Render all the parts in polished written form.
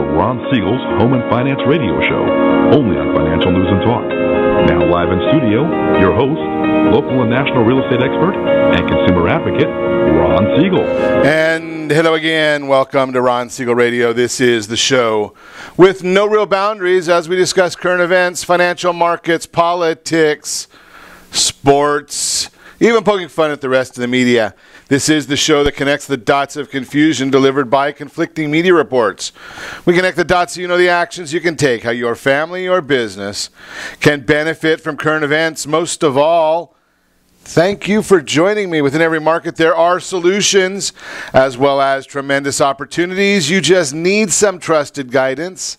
to Ron Siegel's Home and Finance Radio Show, only on Financial News and Talk. Now live in studio, your host, local and national real estate expert and consumer advocate, Ron Siegel. And hello again. Welcome to Ron Siegel Radio. This is the show with no real boundaries as we discuss current events, financial markets, politics, sports, even poking fun at the rest of the media. This is the show that connects the dots of confusion delivered by conflicting media reports. We connect the dots so you know the actions you can take, how your family or business can benefit from current events. Most of all, thank you for joining me. Within every market, there are solutions as well as tremendous opportunities. You just need some trusted guidance.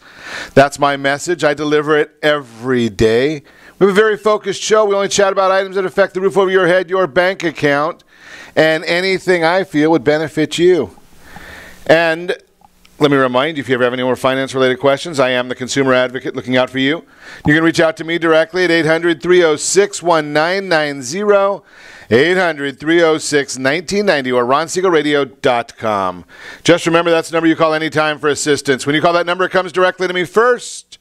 That's my message. I deliver it every day. We have a very focused show. We only chat about items that affect the roof over your head, your bank account, and anything I feel would benefit you. And let me remind you, if you ever have any more finance-related questions, I am the consumer advocate looking out for you. You can reach out to me directly at 800-306-1990, 800-306-1990, or ronsiegelradio.com. Just remember, that's the number you call anytime for assistance. When you call that number, it comes directly to me first.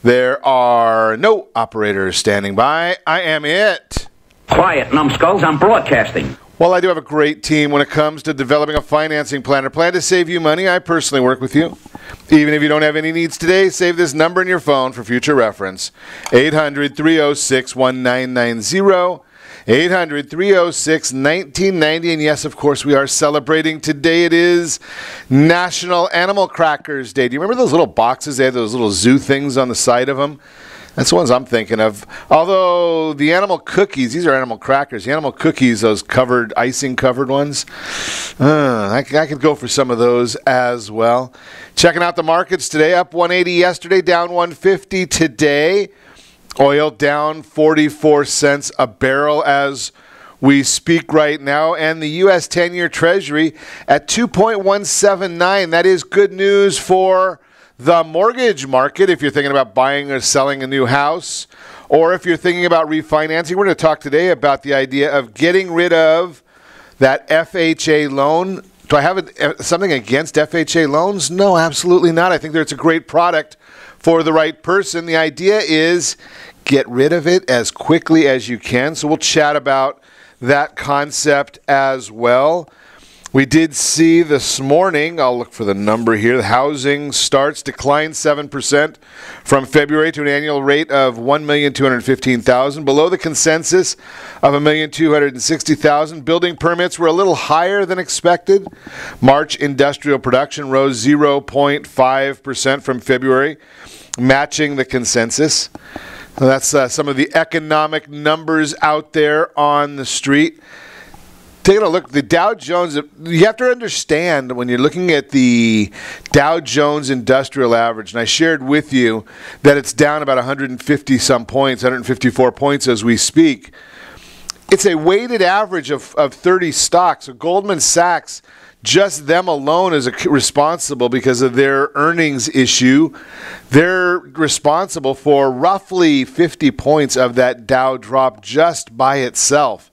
There are no operators standing by. I am it. Quiet, numbskulls. I'm broadcasting. Well, I do have a great team when it comes to developing a financing plan or plan to save you money. I personally work with you. Even if you don't have any needs today, save this number in your phone for future reference. 800-306-1990. 800-306-1990. And yes, of course, we are celebrating today. It is National Animal Crackers Day. Do you remember those little boxes? They had those little zoo things on the side of them. That's the ones I'm thinking of. Although the animal cookies, these are animal crackers. The animal cookies, those covered, icing covered ones, I could go for some of those as well. Checking out the markets today, up 180 yesterday, down 150 today. Oil down 44 cents a barrel as we speak right now. And the U.S. 10-year Treasury at 2.179. That is good news for the mortgage market if you're thinking about buying or selling a new house, or if you're thinking about refinancing. We're going to talk today about the idea of getting rid of that FHA loan. Do I have something against FHA loans? No, absolutely not. I think that it's a great product for the right person. The idea is get rid of it as quickly as you can. So we'll chat about that concept as well. We did see this morning, I'll look for the number here, the housing starts declined 7% from February to an annual rate of 1,215,000, below the consensus of 1,260,000. Building permits were a little higher than expected. March industrial production rose 0.5% from February, matching the consensus. So that's some of the economic numbers out there on the street. Taking a look, the Dow Jones, you have to understand when you're looking at the Dow Jones Industrial Average, and I shared with you that it's down about 150 some points, 154 points as we speak. It's a weighted average of 30 stocks. So Goldman Sachs, just them alone is responsible because of their earnings issue. They're responsible for roughly 50 points of that Dow drop just by itself.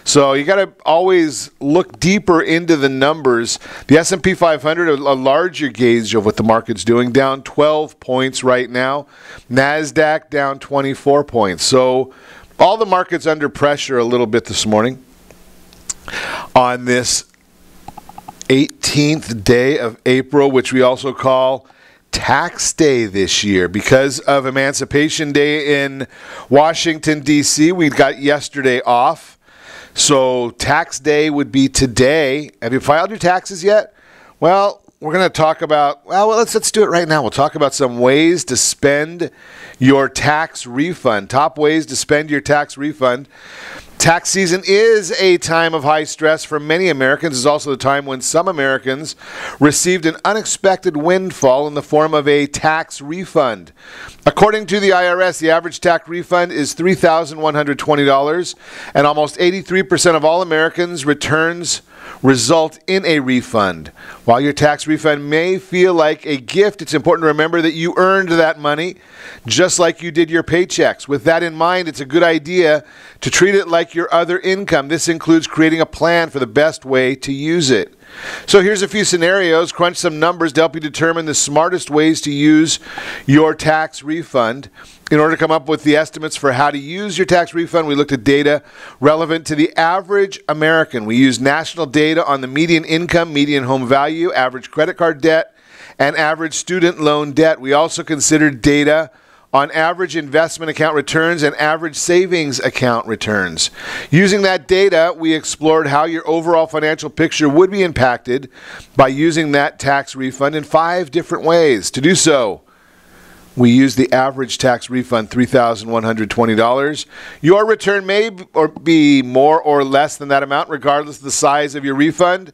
So you got to always look deeper into the numbers. The S&P 500, a larger gauge of what the market's doing, down 12 points right now. NASDAQ down 24 points. So all the markets under pressure a little bit this morning on this 18th day of April, which we also call Tax Day this year. Because of Emancipation Day in Washington, D.C., we got yesterday off. So tax day would be today. Have you filed your taxes yet? Well, we're going to talk about, let's do it right now. We'll talk about some ways to spend your tax refund. Top ways to spend your tax refund. Tax season is a time of high stress for many Americans. It's also the time when some Americans received an unexpected windfall in the form of a tax refund. According to the IRS, the average tax refund is $3,120, and almost 83% of all Americans' returns result in a refund. While your tax refund may feel like a gift, it's important to remember that you earned that money just like you did your paychecks. With that in mind, it's a good idea to treat it like your other income. This includes creating a plan for the best way to use it. So here's a few scenarios, crunch some numbers to help you determine the smartest ways to use your tax refund. In order to come up with the estimates for how to use your tax refund, we looked at data relevant to the average American. We used national data on the median income, median home value, average credit card debt, and average student loan debt. We also considered data on average investment account returns and average savings account returns. Using that data, we explored how your overall financial picture would be impacted by using that tax refund in 5 different ways. To do so, we use the average tax refund, $3,120. Your return may be more or less than that amount, regardless of the size of your refund.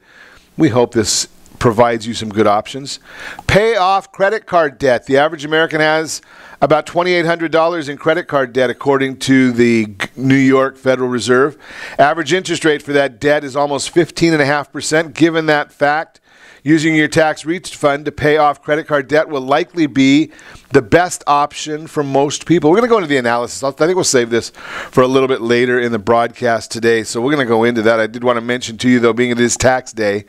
We hope this provides you some good options. Pay off credit card debt. The average American has about $2,800 in credit card debt, according to the New York Federal Reserve. Average interest rate for that debt is almost 15.5%. Given that fact, using your tax refund to pay off credit card debt will likely be the best option for most people. We're going to go into the analysis. I think we'll save this for a little bit later in the broadcast today, so we're going to go into that. I did want to mention to you, though, being it is tax day,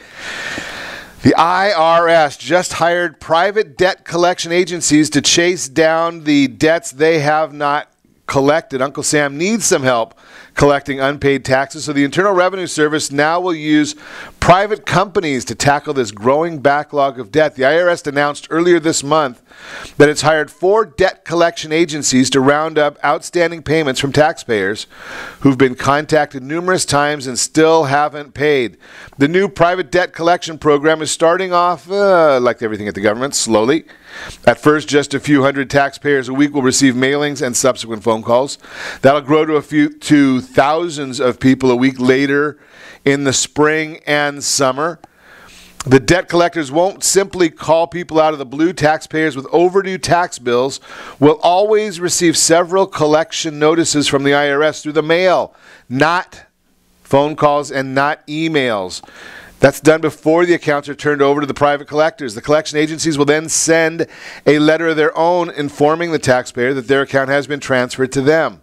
the IRS just hired private debt collection agencies to chase down the debts they have not collected. Uncle Sam needs some help collecting unpaid taxes, so the Internal Revenue Service now will use private companies to tackle this growing backlog of debt. The IRS announced earlier this month that it's hired 4 debt collection agencies to round up outstanding payments from taxpayers who've been contacted numerous times and still haven't paid. The new private debt collection program is starting off, like everything at the government, slowly. At first, just a few hundred taxpayers a week will receive mailings and subsequent phone calls. That'll grow to thousands of people a week later in the spring and summer. The debt collectors won't simply call people out of the blue. Taxpayers with overdue tax bills will always receive several collection notices from the IRS through the mail, not phone calls and not emails. That's done before the accounts are turned over to the private collectors. The collection agencies will then send a letter of their own informing the taxpayer that their account has been transferred to them.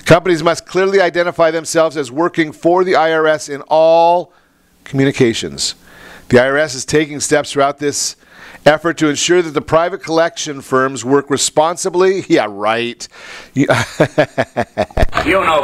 Companies must clearly identify themselves as working for the IRS in all communications. The IRS is taking steps throughout this effort to ensure that the private collection firms work responsibly. Yeah, right. You know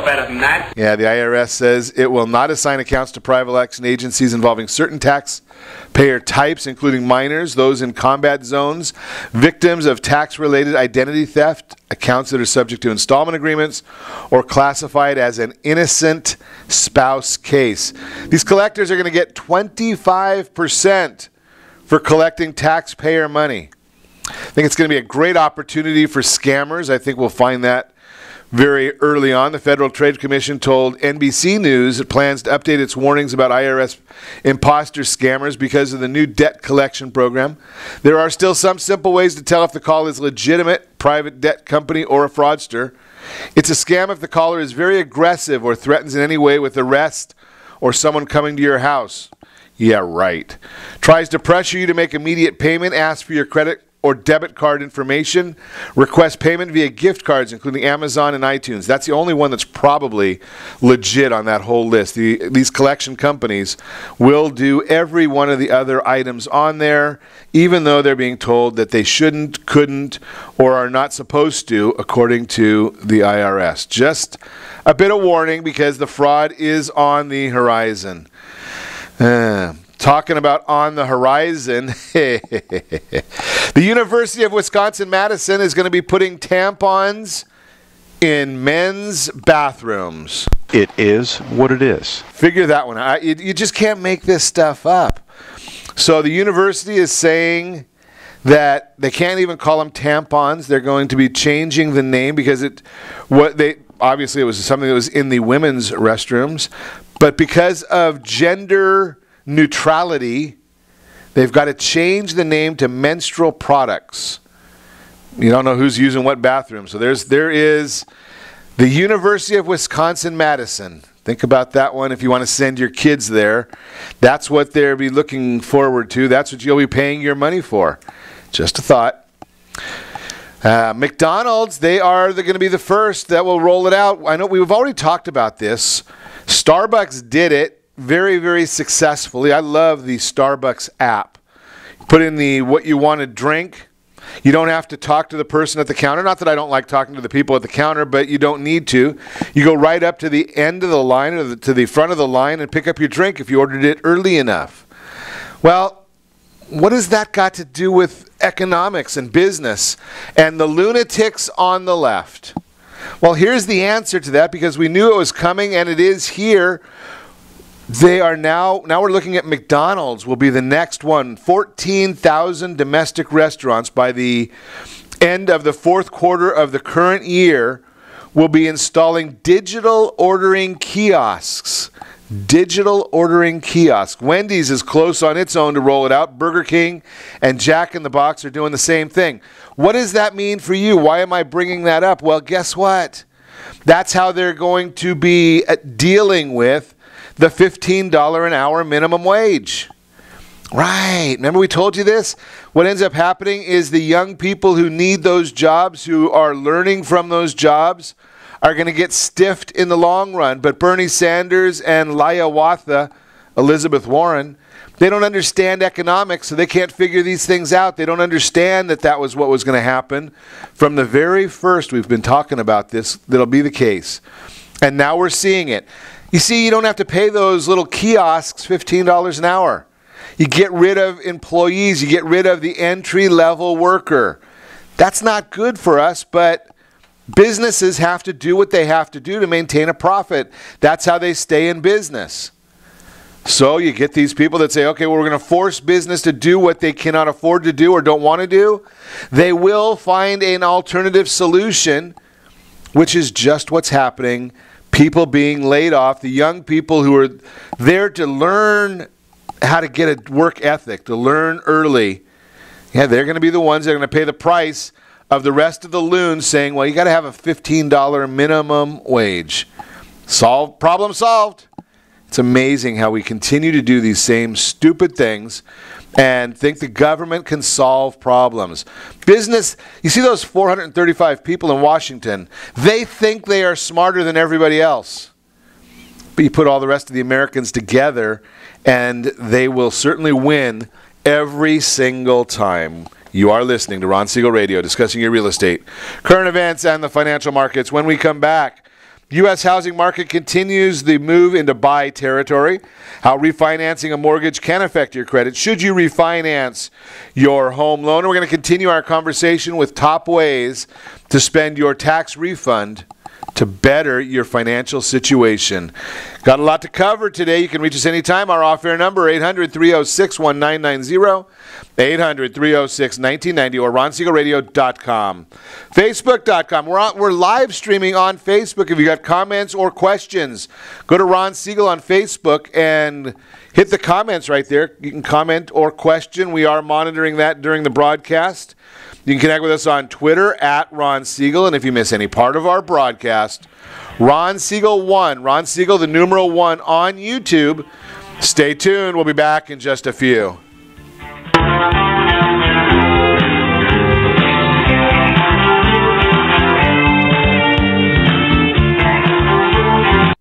better than that. Yeah, the IRS says it will not assign accounts to private collection agencies involving certain taxpayer types, including minors, those in combat zones, victims of tax-related identity theft, accounts that are subject to installment agreements, or classified as an innocent spouse case. These collectors are going to get 25% for collecting taxpayer money. I think it's going to be a great opportunity for scammers. I think we'll find that very early on. The Federal Trade Commission told NBC News it plans to update its warnings about IRS imposter scammers because of the new debt collection program. There are still some simple ways to tell if the call is legitimate, private debt company, or a fraudster. It's a scam if the caller is very aggressive or threatens in any way with arrest or someone coming to your house. Yeah, right. Tries to pressure you to make immediate payment, asks for your credit or debit card information, request payment via gift cards, including Amazon and iTunes. That's the only one that's probably legit on that whole list. These collection companies will do every one of the other items on there, even though they're being told that they shouldn't, couldn't, or are not supposed to, according to the IRS. Just a bit of warning because the fraud is on the horizon. Talking about on the horizon, the University of Wisconsin-Madison is going to be putting tampons in men's bathrooms. It is what it is. Figure that one out. You just can't make this stuff up. So the university is saying that they can't even call them tampons. They're going to be changing the name because obviously it was something that was in the women's restrooms. But because of gender neutrality, they've got to change the name to menstrual products. You don't know who's using what bathroom. So there is the University of Wisconsin-Madison. Think about that one if you want to send your kids there. That's what they'll be looking forward to. That's what you'll be paying your money for. Just a thought. McDonald's, they're going to be the first that will roll it out. I know we've already talked about this. Starbucks did it very, very successfully. I love the Starbucks app. Put in what you want to drink. You don't have to talk to the person at the counter. Not that I don't like talking to the people at the counter, but you don't need to. You go right up to the end of the line or to the front of the line and pick up your drink if you ordered it early enough. Well, what has that got to do with economics and business and the lunatics on the left? Well, here's the answer to that, because we knew it was coming and it is here. They are now we're looking at McDonald's will be the next one. 14,000 domestic restaurants by the end of the fourth quarter of the current year will be installing digital ordering kiosks. Digital ordering kiosk. Wendy's is close on its own to roll it out. Burger King and Jack in the Box are doing the same thing. What does that mean for you? Why am I bringing that up? Well, guess what? That's how they're going to be dealing with the $15 an hour minimum wage. Right. Remember we told you this? What ends up happening is the young people who need those jobs, who are learning from those jobs, are going to get stiffed in the long run. But Bernie Sanders and Liawatha, Elizabeth Warren, they don't understand economics, so they can't figure these things out. They don't understand that that was what was going to happen. From the very first, we've been talking about this, that'll be the case. And now we're seeing it. You see, you don't have to pay those little kiosks $15 an hour. You get rid of employees. You get rid of the entry-level worker. That's not good for us, but businesses have to do what they have to do to maintain a profit. That's how they stay in business. So you get these people that say, okay, well, we're going to force business to do what they cannot afford to do or don't want to do. They will find an alternative solution, which is just what's happening. People being laid off, the young people who are there to learn how to get a work ethic, to learn early. Yeah, they're going to be the ones that are going to pay the price of the rest of the loons saying, well, you got to have a $15 minimum wage. Problem solved. It's amazing how we continue to do these same stupid things and think the government can solve problems. Business, you see those 435 people in Washington, they think they are smarter than everybody else. But you put all the rest of the Americans together and they will certainly win every single time. You are listening to Ron Siegel Radio, discussing your real estate, current events, and the financial markets. When we come back, U.S. housing market continues the move into buy territory. How refinancing a mortgage can affect your credit. Should you refinance your home loan? We're going to continue our conversation with top ways to spend your tax refund to better your financial situation. Got a lot to cover today. You can reach us anytime. Our off-air number, 800-306-1990, 800-306-1990, or RonSiegelRadio.com. Facebook.com. We're live streaming on Facebook. If you got comments or questions, go to Ron Siegel on Facebook and hit the comments right there. You can comment or question. We are monitoring that during the broadcast. You can connect with us on Twitter at Ron Siegel. And if you miss any part of our broadcast, Ron Siegel 1, Ron Siegel, the numeral 1 on YouTube. Stay tuned. We'll be back in just a few.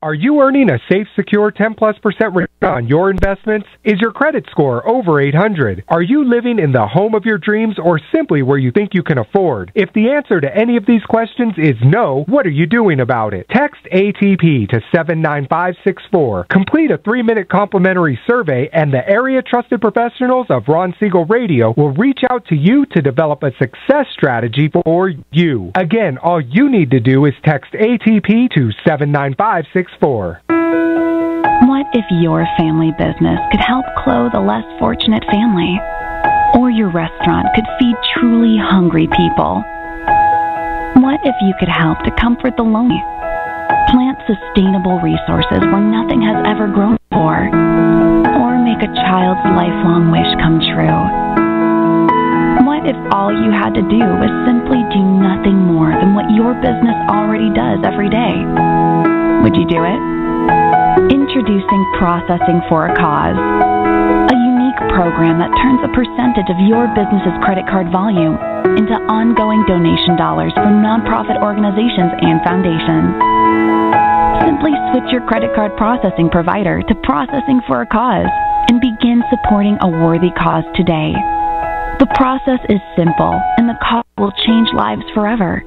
Are you earning a safe, secure 10+% return on your investments? Is your credit score over 800? Are you living in the home of your dreams or simply where you think you can afford? If the answer to any of these questions is no, what are you doing about it? Text ATP to 79564. Complete a 3-minute complimentary survey and the area trusted professionals of Ron Siegel Radio will reach out to you to develop a success strategy for you. Again, all you need to do is text ATP to 79564. What if your family business could help clothe a less fortunate family? Or your restaurant could feed truly hungry people? What if you could help to comfort the lonely? Plant sustainable resources where nothing has ever grown before? Or make a child's lifelong wish come true? What if all you had to do was simply do nothing more than what your business already does every day? Would you do it? Introducing Processing for a Cause, a unique program that turns a percentage of your business's credit card volume into ongoing donation dollars for nonprofit organizations and foundations. Simply switch your credit card processing provider to Processing for a Cause and begin supporting a worthy cause today. The process is simple, and the cause will change lives forever.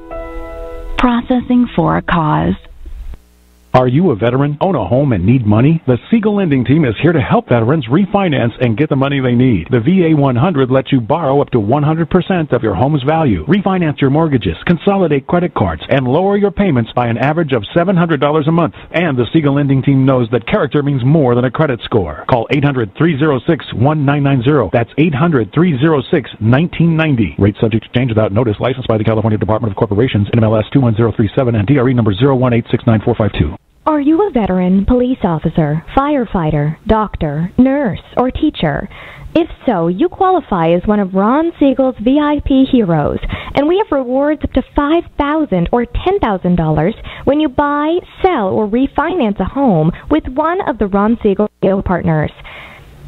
Processing for a Cause. Are you a veteran, own a home, and need money? The Siegel lending team is here to help veterans refinance and get the money they need. The VA 100 lets you borrow up to 100% of your home's value, refinance your mortgages, consolidate credit cards, and lower your payments by an average of $700 a month. And the Siegel lending team knows that character means more than a credit score. Call 800-306-1990. That's 800-306-1990. Rate subject to change without notice. Licensed by the California Department of Corporations, NMLS 21037, and DRE number 018694452. Are you a veteran, police officer, firefighter, doctor, nurse, or teacher? If so, you qualify as one of Ron Siegel's VIP heroes, and we have rewards up to $5,000 or $10,000 when you buy, sell, or refinance a home with one of the Ron Siegel partners.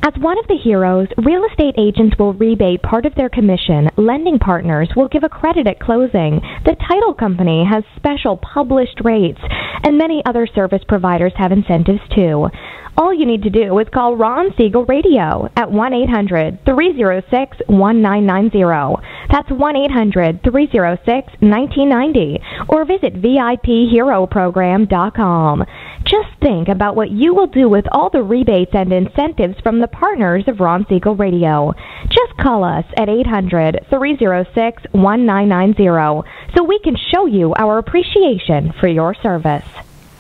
As one of the heroes, real estate agents will rebate part of their commission, lending partners will give a credit at closing, the title company has special published rates, and many other service providers have incentives too. All you need to do is call Ron Siegel Radio at 1-800-306-1990. That's 1-800-306-1990. Or visit VIPHeroProgram.com. Just think about what you will do with all the rebates and incentives from the partners of Ron Siegel Radio. Just call us at 800-306-1990 so we can show you our appreciation for your service.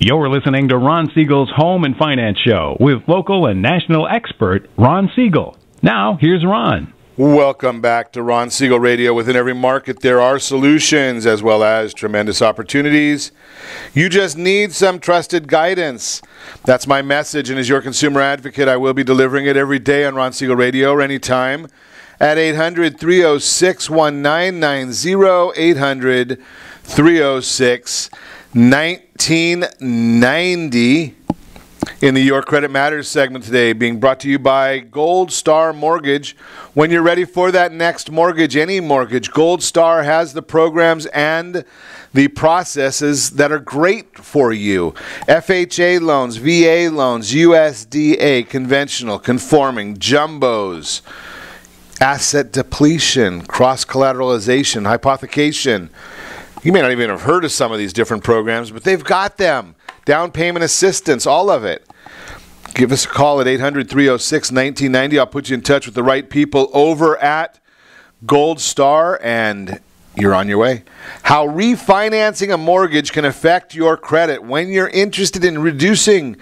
You're listening to Ron Siegel's Home and Finance Show with local and national expert Ron Siegel. Now, here's Ron. Welcome back to Ron Siegel Radio. Within every market, there are solutions as well as tremendous opportunities. You just need some trusted guidance. That's my message, and as your consumer advocate, I will be delivering it every day on Ron Siegel Radio or anytime at 800-306-1990, 800-306-1990. In the Your Credit Matters segment today, being brought to you by Gold Star Mortgage. When you're ready for that next mortgage, any mortgage, Gold Star has the programs and the processes that are great for you. FHA loans, VA loans, USDA, conventional, conforming, jumbos, asset depletion, cross-collateralization, hypothecation. You may not even have heard of some of these different programs, but they've got them. Down payment assistance, all of it. Give us a call at 800-306-1990. I'll put you in touch with the right people over at Gold Star, and you're on your way. How refinancing a mortgage can affect your credit. When you're interested in reducing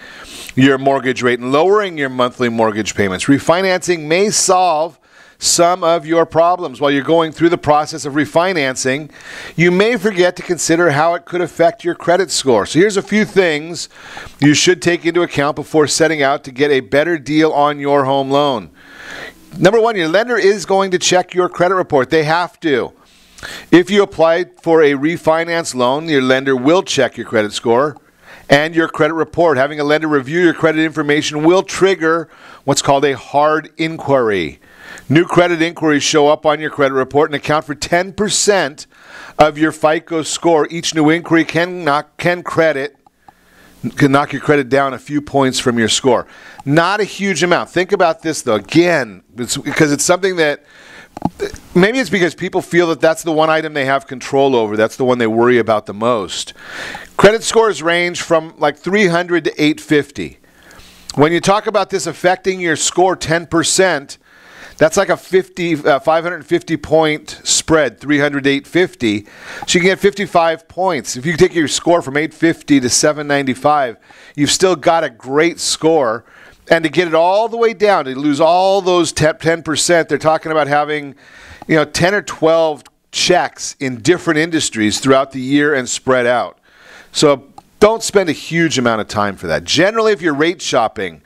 your mortgage rate and lowering your monthly mortgage payments, refinancing may solve some of your problems. While you're going through the process of refinancing, you may forget to consider how it could affect your credit score. So here's a few things you should take into account before setting out to get a better deal on your home loan. Number one, your lender is going to check your credit report. They have to. If you apply for a refinance loan, your lender will check your credit score and your credit report. Having a lender review your credit information will trigger what's called a hard inquiry. New credit inquiries show up on your credit report and account for 10% of your FICO score. Each new inquiry can knock your credit down a few points from your score. Not a huge amount. Think about this, though. Again, because it's something that maybe it's because people feel that that's the one item they have control over. That's the one they worry about the most. Credit scores range from like 300 to 850. When you talk about this affecting your score 10%, that's like a 550-point spread, 300 to 850. So you can get 55 points. If you take your score from 850 to 795, you've still got a great score. And to get it all the way down, to lose all those 10%, they're talking about having 10 or 12 checks in different industries throughout the year and spread out. So don't spend a huge amount of time for that. Generally, if you're rate shopping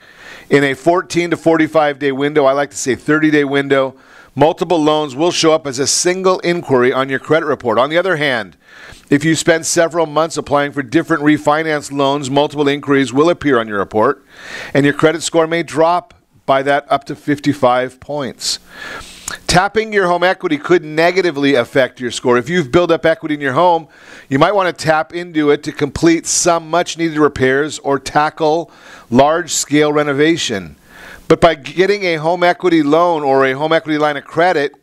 in a 14 to 45-day window, I like to say 30-day window, multiple loans will show up as a single inquiry on your credit report. On the other hand, if you spend several months applying for different refinance loans, multiple inquiries will appear on your report, and your credit score may drop by that up to 55 points. Tapping your home equity could negatively affect your score. If you've built up equity in your home, you might want to tap into it to complete some much-needed repairs or tackle large-scale renovation. But by getting a home equity loan or a home equity line of credit,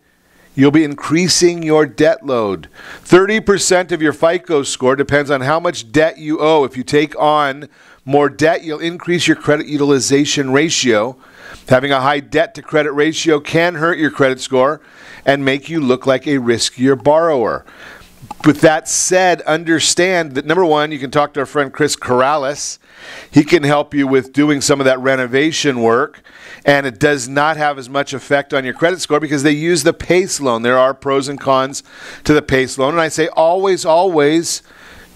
you'll be increasing your debt load. 30% of your FICO score depends on how much debt you owe. If you take on more debt, you'll increase your credit utilization ratio. Having a high debt-to-credit ratio can hurt your credit score and make you look like a riskier borrower. With that said, understand that, number one, you can talk to our friend Chris Corrales. He can help you with doing some of that renovation work, and it does not have as much effect on your credit score because they use the PACE loan. There are pros and cons to the PACE loan, and I say always, always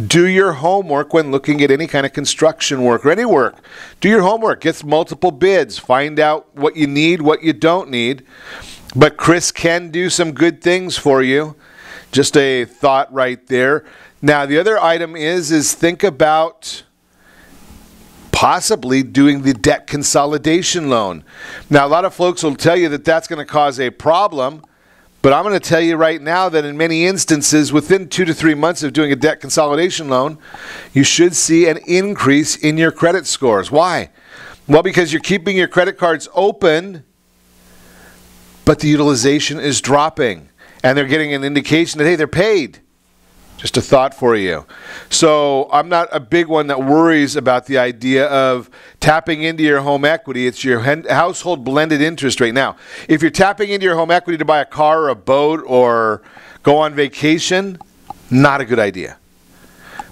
do your homework when looking at any kind of construction work or any work. Do your homework. Get multiple bids. Find out what you need, what you don't need. But Chris can do some good things for you. Just a thought right there. Now, the other item is think about possibly doing the debt consolidation loan. Now, a lot of folks will tell you that that's going to cause a problem. But I'm going to tell you right now that in many instances, within 2 to 3 months of doing a debt consolidation loan, you should see an increase in your credit scores. Why? Well, because you're keeping your credit cards open, but the utilization is dropping. And they're getting an indication that, hey, they're paid. Just a thought for you. So I'm not a big one that worries about the idea of tapping into your home equity. It's your household blended interest rate. Now, if you're tapping into your home equity to buy a car or a boat or go on vacation, not a good idea.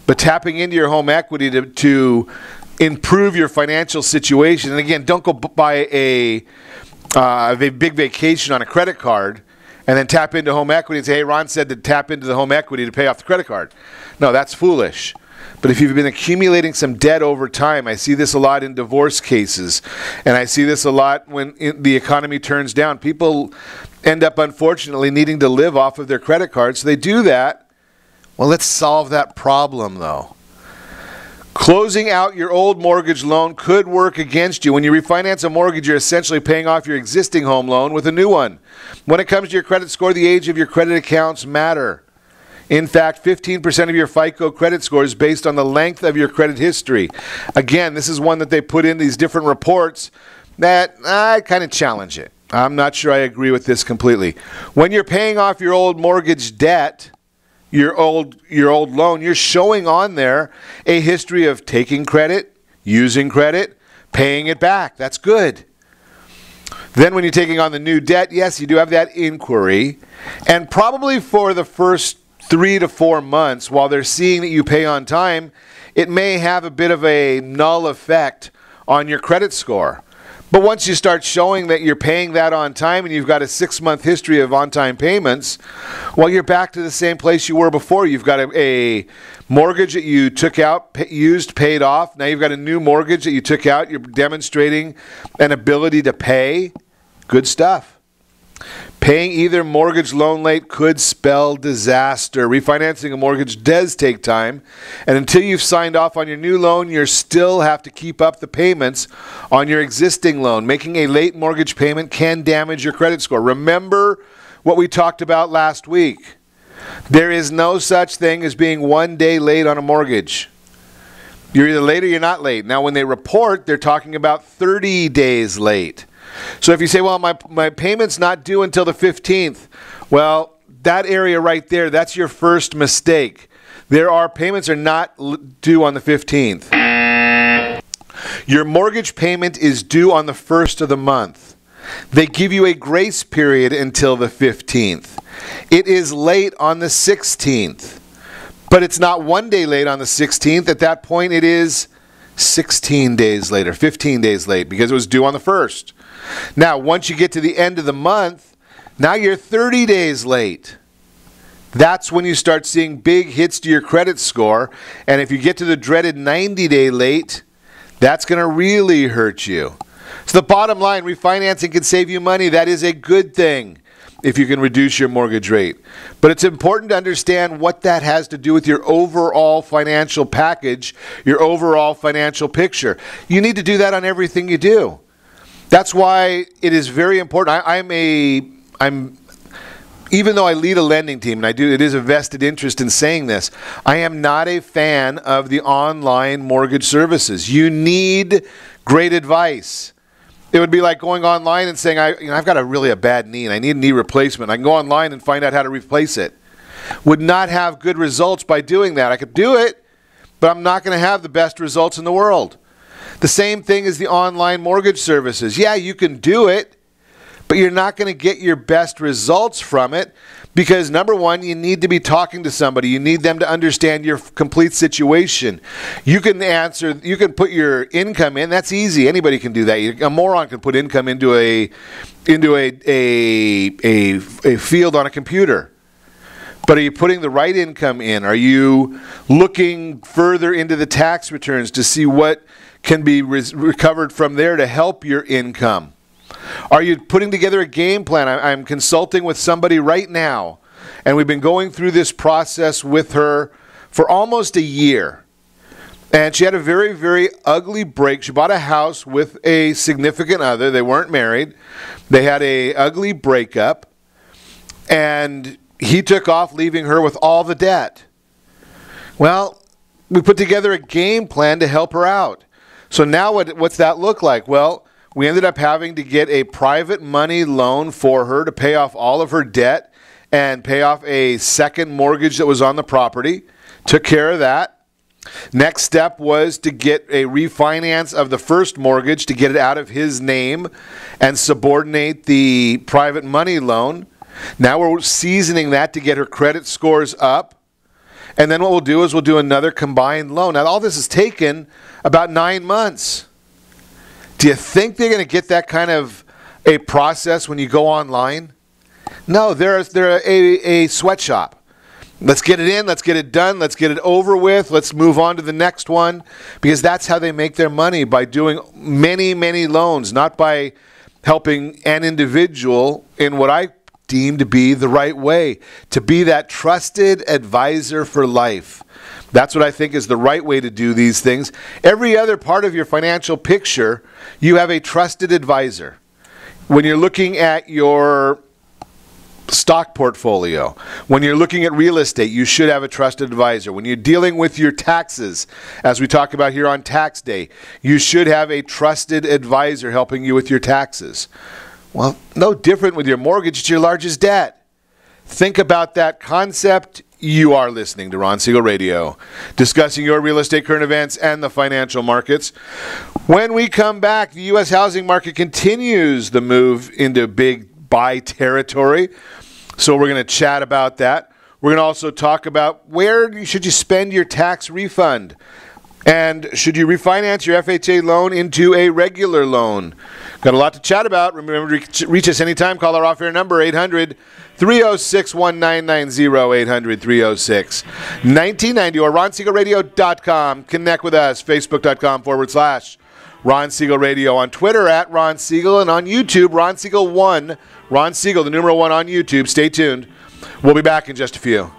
But tapping into your home equity to improve your financial situation, and again, don't go buy a big vacation on a credit card and then tap into home equity and say, hey, Ron said to tap into the home equity to pay off the credit card. No, that's foolish. But if you've been accumulating some debt over time, I see this a lot in divorce cases, and I see this a lot when the economy turns down. People end up, unfortunately, needing to live off of their credit cards. So they do that. Well, let's solve that problem, though. Closing out your old mortgage loan could work against you. When you refinance a mortgage, you're essentially paying off your existing home loan with a new one. When it comes to your credit score, the age of your credit accounts matter. In fact, 15% of your FICO credit score is based on the length of your credit history. Again, this is one that they put in these different reports that I kind of challenge it. I'm not sure I agree with this completely. When you're paying off your old mortgage debt, your old loan, you're showing on there a history of taking credit, using credit, paying it back. That's good. Then when you're taking on the new debt, yes, you do have that inquiry. And probably for the first 3 to 4 months, while they're seeing that you pay on time, it may have a bit of a null effect on your credit score. But once you start showing that you're paying that on time and you've got a 6-month history of on-time payments, well, you're back to the same place you were before. You've got a mortgage that you took out, used, paid off. Now you've got a new mortgage that you took out. You're demonstrating an ability to pay. Good stuff. Paying either mortgage loan late could spell disaster. Refinancing a mortgage does take time, and until you've signed off on your new loan, you still have to keep up the payments on your existing loan. Making a late mortgage payment can damage your credit score. Remember what we talked about last week. There is no such thing as being 1 day late on a mortgage. You're either late or you're not late. Now, when they report, they're talking about 30 days late. So if you say, well, my payment's not due until the 15th, well, that area right there, that's your first mistake. Payments are not due on the 15th. Your mortgage payment is due on the 1st of the month. They give you a grace period until the 15th. It is late on the 16th, but it's not 1 day late on the 16th. At that point, it is 16 days later, 15 days late, because it was due on the 1st. Now, once you get to the end of the month, now you're 30 days late. That's when you start seeing big hits to your credit score. And if you get to the dreaded 90-day late, that's going to really hurt you. So the bottom line, refinancing can save you money. That is a good thing if you can reduce your mortgage rate. But it's important to understand what that has to do with your overall financial package, your overall financial picture. You need to do that on everything you do. That's why it is very important. I'm even though I lead a lending team, and it is a vested interest in saying this, I am not a fan of the online mortgage services. You need great advice. It would be like going online and saying, I've got a bad knee and I need a knee replacement. I can go online and find out how to replace it. Would not have good results by doing that. I could do it, but I'm not going to have the best results in the world. The same thing as the online mortgage services. Yeah, you can do it, but you're not going to get your best results from it because, number one, you need to be talking to somebody. You need them to understand your complete situation. You can put your income in. That's easy. Anybody can do that. A moron can put income into a field on a computer. But are you putting the right income in? Are you looking further into the tax returns to see what can be recovered from there to help your income? Are you putting together a game plan? I'm consulting with somebody right now, and we've been going through this process with her for almost a year. And she had a very, very ugly break. She bought a house with a significant other. They weren't married. They had an ugly breakup, and he took off, leaving her with all the debt. Well, we put together a game plan to help her out. So now what's that look like? Well, we ended up having to get a private money loan for her to pay off all of her debt and pay off a second mortgage that was on the property. Took care of that. Next step was to get a refinance of the first mortgage to get it out of his name and subordinate the private money loan. Now we're seasoning that to get her credit scores up. And then what we'll do is we'll do another combined loan. Now all this has taken about 9 months. Do you think they're going to get that kind of a process when you go online? No, they're a sweatshop. Let's get it in, let's get it done, let's get it over with, let's move on to the next one. Because that's how they make their money, by doing many, many loans, not by helping an individual in what I deem to be the right way, to be that trusted advisor for life. That's what I think is the right way to do these things. Every other part of your financial picture, you have a trusted advisor. When you're looking at your stock portfolio, when you're looking at real estate, you should have a trusted advisor. When you're dealing with your taxes, as we talk about here on tax day, you should have a trusted advisor helping you with your taxes. Well, no different with your mortgage. It's your largest debt. Think about that concept. You are listening to Ron Siegel Radio, discussing your real estate current events and the financial markets. When we come back, the U.S. housing market continues the move into big buy territory. So we're going to chat about that. We're going to also talk about where should you spend your tax refund. And should you refinance your FHA loan into a regular loan? Got a lot to chat about. Remember to reach us anytime. Call our off-air number, 800-306-1990, 800-306-1990, or RonSiegelRadio.com. Connect with us, Facebook.com/Ron Siegel Radio, on Twitter @Ron Siegel, and on YouTube, Ron Siegel 1. Ron Siegel, the numeral 1 on YouTube. Stay tuned. We'll be back in just a few.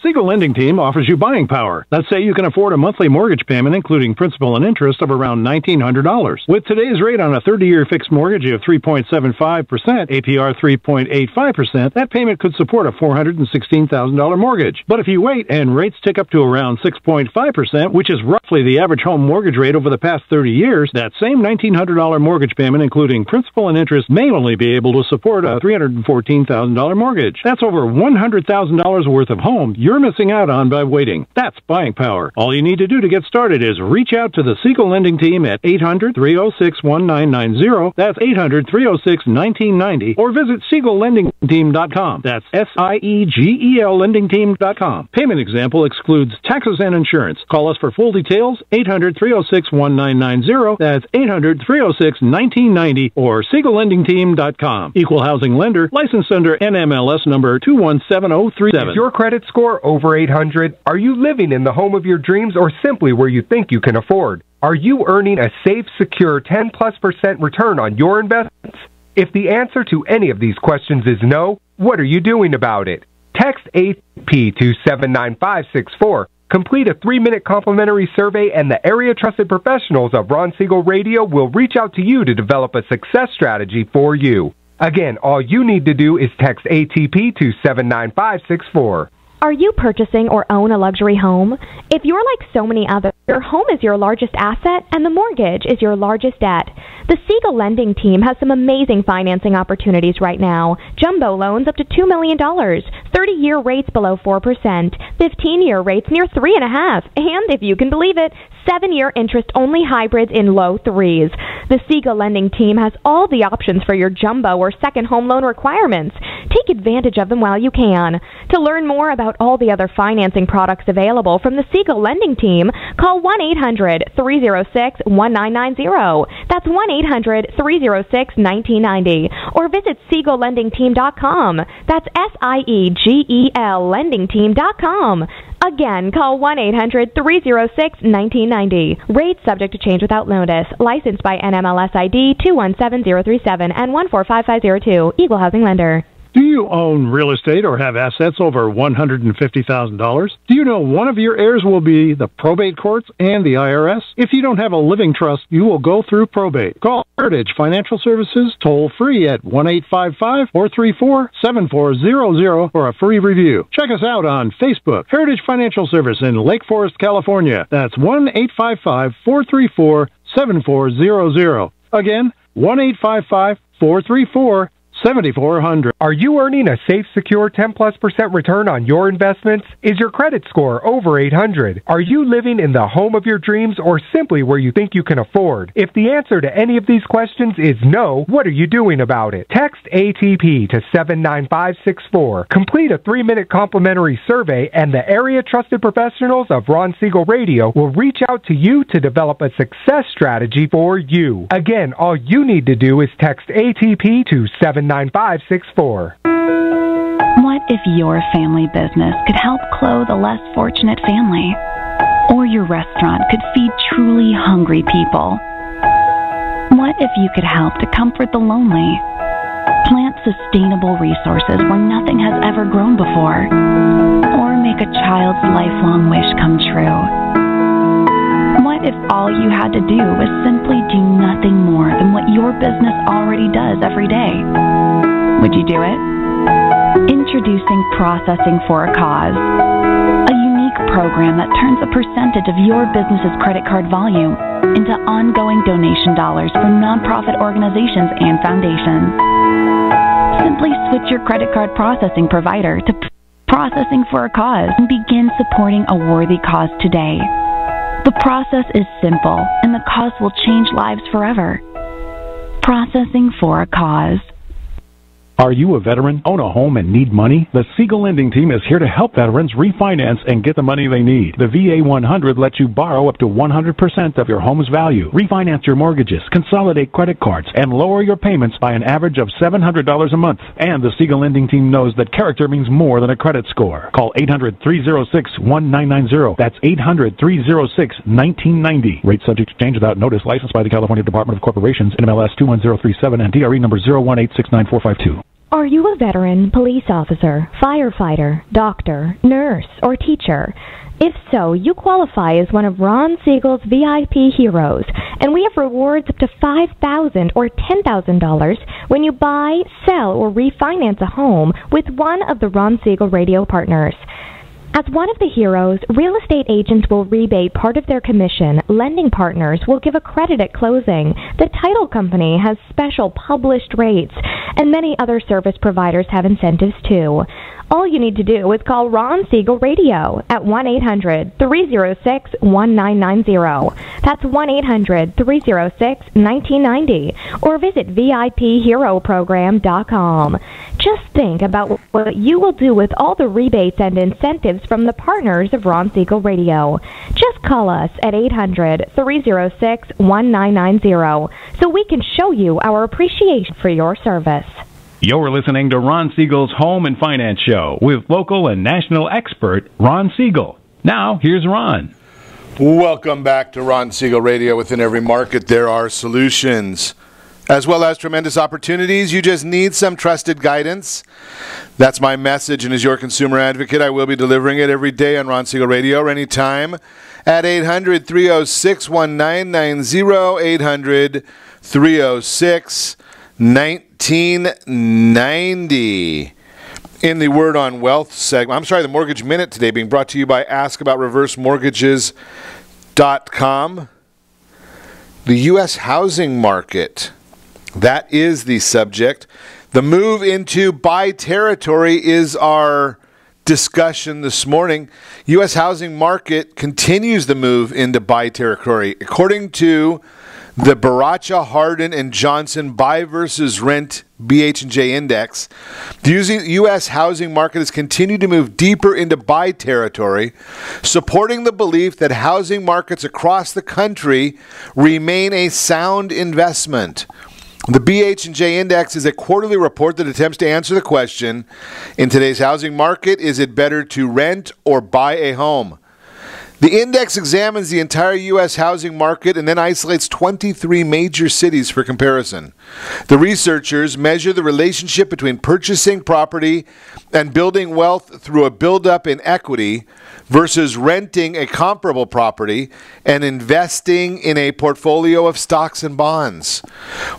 Siegel Lending Team offers you buying power. Let's say you can afford a monthly mortgage payment, including principal and interest, of around $1,900. With today's rate on a 30-year fixed mortgage of 3.75%, APR 3.85%, that payment could support a $416,000 mortgage. But if you wait and rates tick up to around 6.5%, which is roughly the average home mortgage rate over the past 30 years, that same $1,900 mortgage payment, including principal and interest, may only be able to support a $314,000 mortgage. That's over $100,000 worth of home you're missing out on by waiting. That's buying power. All you need to do to get started is reach out to the Siegel Lending Team at 800-306-1990. That's 800-306-1990. Or visit SiegelLendingTeam.com. That's SIEGEL LendingTeam.com. Payment example excludes taxes and insurance. Call us for full details, 800-306-1990. That's 800-306-1990 or SiegelLendingTeam.com. Equal housing lender, licensed under NMLS number 217037. Is your credit score over 800? Are you living in the home of your dreams or simply where you think you can afford? Are you earning a safe, secure 10+% return on your investments? If the answer to any of these questions is no, what are you doing about it? Text AP to 79564 Complete a 3-minute complimentary survey, and the area-trusted professionals of Ron Siegel Radio will reach out to you to develop a success strategy for you. Again, all you need to do is text ATP to 79564. Are you purchasing or own a luxury home? If you're like so many others, your home is your largest asset and the mortgage is your largest debt. The Siegel lending team has some amazing financing opportunities right now. Jumbo loans up to $2 million, 30-year rates below 4%, 15-year rates near 3.5%, and if you can believe it, 7-year interest-only hybrids in low 3s. The Siegel lending team has all the options for your jumbo or second home loan requirements. Take advantage of them while you can. To learn more about all the other financing products available from the Siegel lending team, call 1-800-306-1990. That's 1-800-306-1990. Or visit SiegelLendingTeam.com. That's SIEGEL LendingTeam.com. Again, call 1-800-306-1990. Rates subject to change without notice. Licensed by NMLS ID 217037 and 145502. Equal housing lender. Do you own real estate or have assets over $150,000? Do you know one of your heirs will be the probate courts and the IRS? If you don't have a living trust, you will go through probate. Call Heritage Financial Services toll free at 1-855-434-7400 for a free review. Check us out on Facebook, Heritage Financial Service in Lake Forest, California. That's 1-855-434-7400. Again, 1-855-434-7400. 7,400. Are you earning a safe, secure 10+% return on your investments? Is your credit score over 800? Are you living in the home of your dreams or simply where you think you can afford? If the answer to any of these questions is no, what are you doing about it? Text ATP to 79564. Complete a 3-minute complimentary survey, and the area-trusted professionals of Ron Siegel Radio will reach out to you to develop a success strategy for you. Again, all you need to do is text ATP to 79564. What if your family business could help clothe a less fortunate family? Or your restaurant could feed truly hungry people? What if you could help to comfort the lonely? Plant sustainable resources where nothing has ever grown before? Or make a child's lifelong wish come true? What if all you had to do was simply do nothing more than what your business already does every day? Would you do it? Introducing Processing for a Cause, a unique program that turns a percentage of your business's credit card volume into ongoing donation dollars for nonprofit organizations and foundations. Simply switch your credit card processing provider to Processing for a Cause and begin supporting a worthy cause today. The process is simple, and the cause will change lives forever. Processing for a Cause. Are you a veteran, own a home, and need money? The Siegel lending team is here to help veterans refinance and get the money they need. The VA 100 lets you borrow up to 100% of your home's value, refinance your mortgages, consolidate credit cards, and lower your payments by an average of $700 a month. And the Siegel lending team knows that character means more than a credit score. Call 800-306-1990. That's 800-306-1990. Rate subject to change without notice. Licensed by the California Department of Corporations, NMLS 21037, and DRE number 018694552. Are you a veteran, police officer, firefighter, doctor, nurse, or teacher? If so, you qualify as one of Ron Siegel's VIP heroes, and we have rewards up to $5,000 or $10,000 when you buy, sell, or refinance a home with one of the Ron Siegel radio partners. As one of the heroes, real estate agents will rebate part of their commission. Lending partners will give a credit at closing. The title company has special published rates, and many other service providers have incentives too. All you need to do is call Ron Siegel Radio at 1-800-306-1990. That's 1-800-306-1990. Or visit VIPHeroProgram.com. Just think about what you will do with all the rebates and incentives from the partners of Ron Siegel Radio. Just call us at 800-306-1990 so we can show you our appreciation for your service. You're listening to Ron Siegel's Home and Finance Show with local and national expert Ron Siegel. Now, here's Ron. Welcome back to Ron Siegel Radio. Within every market, there are solutions. as well as tremendous opportunities. You just need some trusted guidance. That's my message, and as your consumer advocate, I will be delivering it every day on Ron Siegel Radio or anytime at 800-306-1990, 800-306-1990. In the Word on Wealth segment, the Mortgage Minute today being brought to you by askaboutreversemortgages.com. The U.S. housing market, that is the subject. The move into buy territory is our discussion this morning. U.S. housing market continues the move into buy territory. According to the Baracha, Hardin, and Johnson Buy versus Rent BH&J Index, the U.S. housing market has continued to move deeper into buy territory, supporting the belief that housing markets across the country remain a sound investment. The BH&J Index is a quarterly report that attempts to answer the question, in today's housing market, is it better to rent or buy a home? The index examines the entire U.S. housing market and then isolates 23 major cities for comparison. The researchers measure the relationship between purchasing property and building wealth through a buildup in equity versus renting a comparable property and investing in a portfolio of stocks and bonds.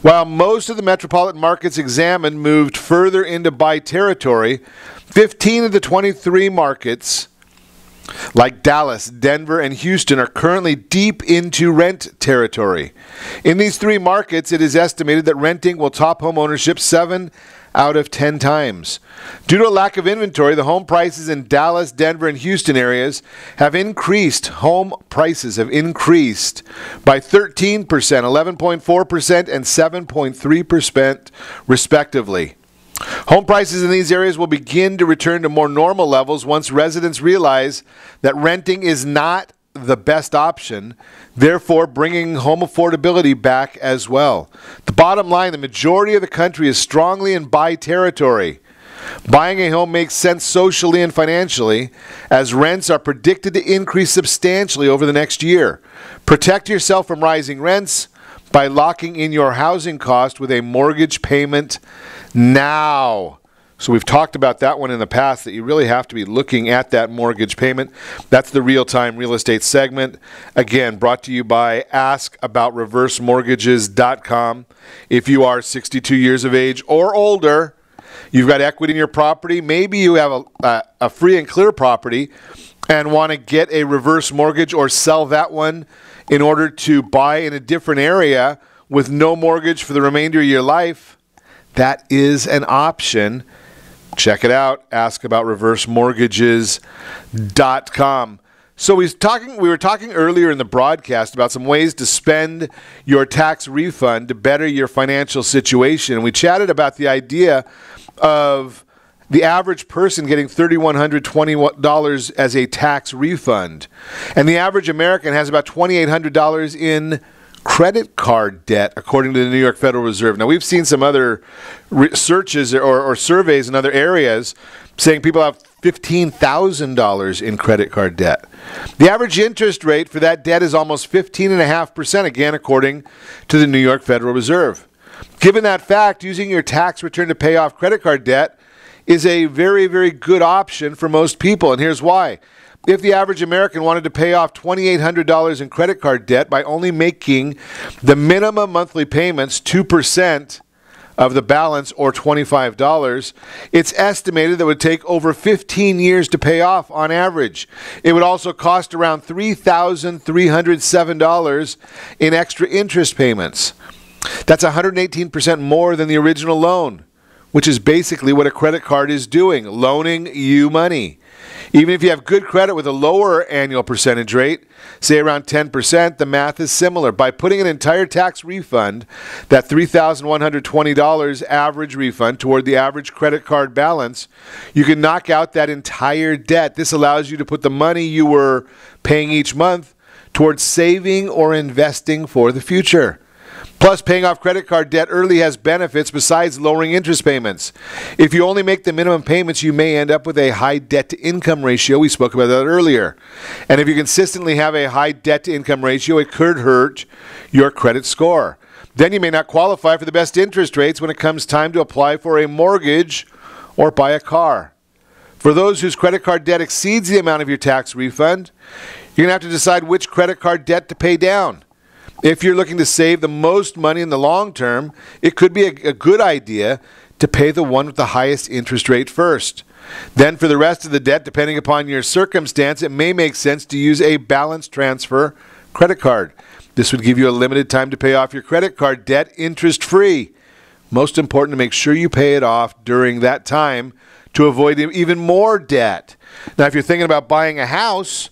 While most of the metropolitan markets examined moved further into buy territory, 15 of the 23 markets, like Dallas, Denver, and Houston, are currently deep into rent territory. In these three markets, it is estimated that renting will top home ownership 7 out of 10 times. Due to a lack of inventory, the home prices in Dallas, Denver, and Houston areas have increased. Home prices have increased by 13%, 11.4%, and 7.3% respectively. Home prices in these areas will begin to return to more normal levels once residents realize that renting is not the best option, therefore bringing home affordability back as well. The bottom line, the majority of the country is strongly in buy territory. Buying a home makes sense socially and financially, as rents are predicted to increase substantially over the next year. Protect yourself from rising rents by locking in your housing cost with a mortgage payment now. So we've talked about that one in the past, that you really have to be looking at that mortgage payment. That's the real-time real estate segment. Again, brought to you by askaboutreversemortgages.com. If you are 62 years of age or older, you've got equity in your property, maybe you have a free and clear property and want to get a reverse mortgage or sell that one in order to buy in a different area with no mortgage for the remainder of your life, that is an option. Check it out, askaboutreversemortgages.com. So we were talking earlier in the broadcast about some ways to spend your tax refund to better your financial situation. And we chatted about the idea of the average person getting $3,120 as a tax refund. And the average American has about $2,800 in credit card debt, according to the New York Federal Reserve. Now, we've seen some other searches or surveys in other areas saying people have $15,000 in credit card debt. The average interest rate for that debt is almost 15.5%, again, according to the New York Federal Reserve. Given that fact, using your tax return to pay off credit card debt is a very, very good option for most people, and here's why. If the average American wanted to pay off $2,800 in credit card debt by only making the minimum monthly payments 2% of the balance, or $25, it's estimated that it would take over 15 years to pay off on average. It would also cost around $3,307 in extra interest payments. That's 118% more than the original loan, which is basically what a credit card is doing, loaning you money. Even if you have good credit with a lower annual percentage rate, say around 10%, the math is similar. By putting an entire tax refund, that $3,120 average refund, toward the average credit card balance, you can knock out that entire debt. This allows you to put the money you were paying each month towards saving or investing for the future. Plus, paying off credit card debt early has benefits besides lowering interest payments. If you only make the minimum payments, you may end up with a high debt-to-income ratio. We spoke about that earlier. And if you consistently have a high debt-to-income ratio, it could hurt your credit score. then you may not qualify for the best interest rates when it comes time to apply for a mortgage or buy a car. For those whose credit card debt exceeds the amount of your tax refund, you're going to have to decide which credit card debt to pay down. If you're looking to save the most money in the long term, it could be a good idea to pay the one with the highest interest rate first. Then for the rest of the debt, depending upon your circumstance, it may make sense to use a balance transfer credit card. This would give you a limited time to pay off your credit card debt interest-free. Most important to make sure you pay it off during that time to avoid even more debt. Now, if you're thinking about buying a house,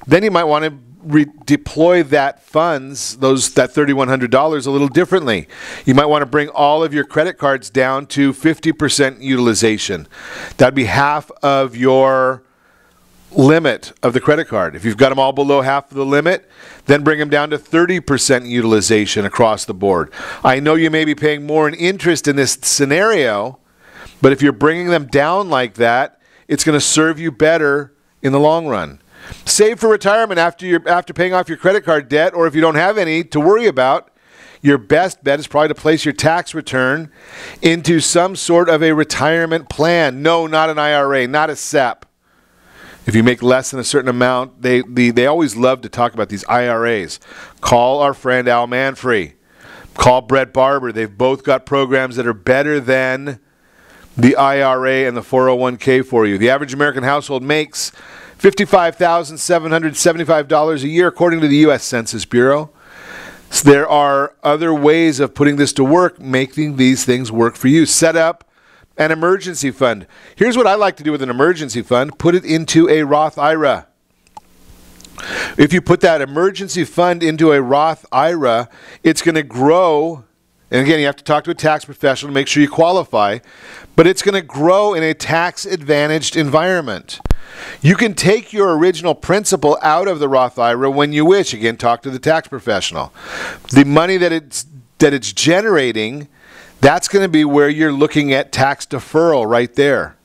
then you might want to redeploy that funds, that $3,100 a little differently. You might want to bring all of your credit cards down to 50% utilization. That'd be half of your limit of the credit card. If you've got them all below half of the limit, then bring them down to 30% utilization across the board. I know you may be paying more in interest in this scenario, but if you're bringing them down like that, it's going to serve you better in the long run. Save for retirement after paying off your credit card debt, or if you don't have any to worry about, your best bet is probably to place your tax return into some sort of a retirement plan. No, not an IRA, not a SEP. If you make less than a certain amount, they always love to talk about these IRAs. Call our friend Al Manfrey. Call Brett Barber. They've both got programs that are better than the IRA and the 401k for you. The average American household makes $55,775 a year, according to the U.S. Census Bureau. So there are other ways of putting this to work, making these things work for you. Set up an emergency fund. Here's what I like to do with an emergency fund. Put it into a Roth IRA. If you put that emergency fund into a Roth IRA, it's going to grow. And again, you have to talk to a tax professional to make sure you qualify. But it's going to grow in a tax-advantaged environment. You can take your original principal out of the Roth IRA when you wish. Again, talk to the tax professional. The money that it's generating, that's going to be where you're looking at tax deferral right there.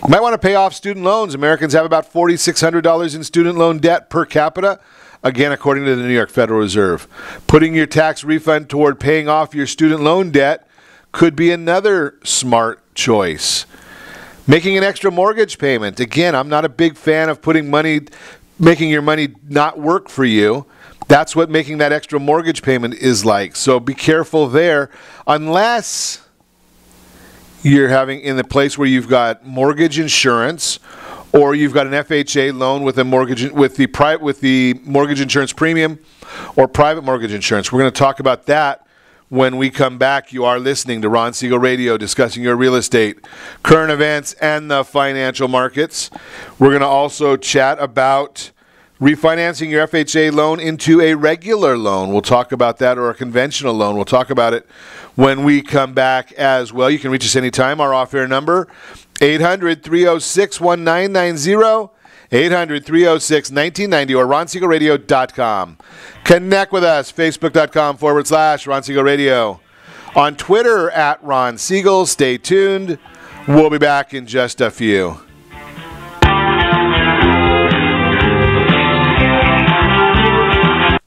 You might want to pay off student loans. Americans have about $4,600 in student loan debt per capita. Again, according to the New York Federal Reserve. Putting your tax refund toward paying off your student loan debt could be another smart choice. Making an extra mortgage payment. Again, I'm not a big fan of making your money not work for you. That's what making that extra mortgage payment is like. So be careful there. Unless you're having in the place where you've got mortgage insurance, or you've got an FHA loan with the mortgage insurance premium, or private mortgage insurance. We're going to talk about that when we come back. You are listening to Ron Siegel Radio, discussing your real estate, current events, and the financial markets. We're going to also chat about refinancing your FHA loan into a regular loan. We'll talk about that, or a conventional loan. We'll talk about it when we come back as well. You can reach us anytime. Our off-air number, 800-306-1990, 800-306-1990, or RonSiegelRadio.com. Connect with us, Facebook.com/Ron Siegel Radio. On Twitter, @Ron Siegel. Stay tuned. We'll be back in just a few.